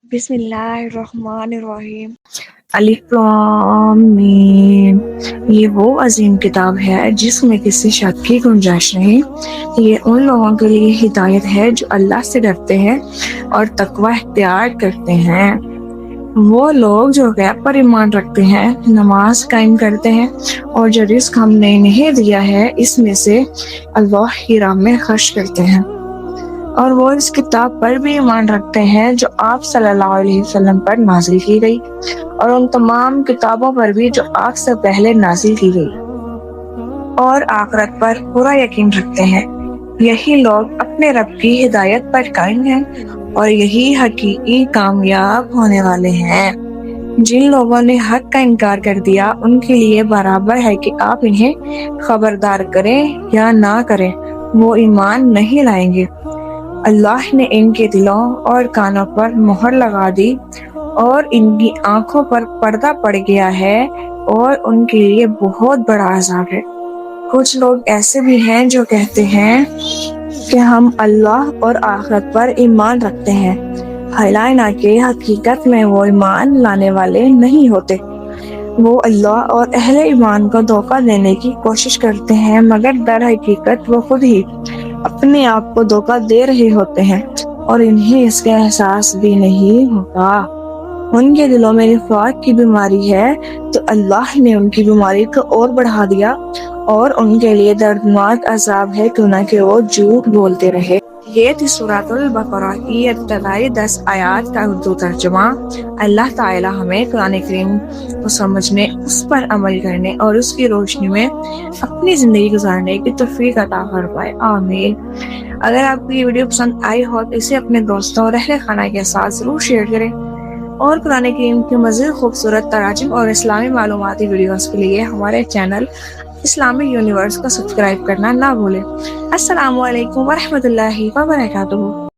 بسم اللہ الرحمن الرحیم۔ الف لام میم۔ یہ وہ عظیم کتاب ہے جس میں کسی شک کی گنجائش نہیں۔ یہ ان لوگوں کے لیے ہدایت ہے جو اللہ سے ڈرتے ہیں اور تقوی اختیار کرتے ہیں۔ وہ لوگ جو غیب پر ایمان رکھتے ہیں، نماز قائم کرتے ہیں اور جو رزق ہم نے انہیں دیا ہے اس میں سے اللہ کی راہ میں خرچ کرتے ہیں، اور وہ اس کتاب پر بھی ایمان رکھتے ہیں جو آپ صلی اللہ علیہ وسلم پر نازل کی گئی، اور ان تمام کتابوں پر بھی جو آپ سے پہلے نازل کی گئی، اور آخرت پر پورا یقین رکھتے ہیں۔ یہی لوگ اپنے رب کی ہدایت پر قائم ہیں اور یہی حقیقی کامیاب ہونے والے ہیں۔ جن لوگوں نے حق کا انکار کر دیا ان کے لیے برابر ہے کہ آپ انہیں خبردار کریں یا نہ کریں، وہ ایمان نہیں لائیں گے۔ اللہ نے ان کے دلوں اور کانوں پر مہر لگا دی اور ان کی آنکھوں پر پردہ پڑ گیا ہے، اور ان کے لیے بہت بڑا عذاب ہے۔ کچھ لوگ ایسے بھی ہیں جو کہتے ہیں کہ ہم اللہ اور آخرت پر ایمان رکھتے ہیں، حالانکہ حقیقت میں وہ ایمان لانے والے نہیں ہوتے۔ وہ اللہ اور اہل ایمان کو دھوکہ دینے کی کوشش کرتے ہیں، مگر در حقیقت وہ خود ہی اپنے آپ کو دھوکہ دے رہے ہوتے ہیں اور انہیں اس کا احساس بھی نہیں ہوتا۔ ان کے دلوں میں نفاق کی بیماری ہے تو اللہ نے ان کی بیماری کو اور بڑھا دیا، اور ان کے لیے دردناک عذاب ہے کہ وہ جھوٹ بولتے رہے۔ یہ تھی سورۃ البقرہ کی ابتدائی 10 آیات کا اردو ترجمہ۔ اللہ تعالی ہمیں قرآن کریم کو سمجھنے، اس پر عمل کرنے اور اس کی روشنی میں اپنی زندگی گزارنے کی توفیق عطا فرمائے، آمین۔ اگر آپ کو یہ ویڈیو پسند آئی ہو تو اسے اپنے دوستوں اور اہل خانہ کے ساتھ ضرور شیئر کریں، اور قرآن کریم کے مزید خوبصورت تراجم اور اسلامی معلوماتی ویڈیوز کے لیے ہمارے چینل اسلامک یونیورس کو سبسکرائب کرنا نہ بھولیں۔ السلام علیکم ورحمۃ اللہ وبرکاتہ۔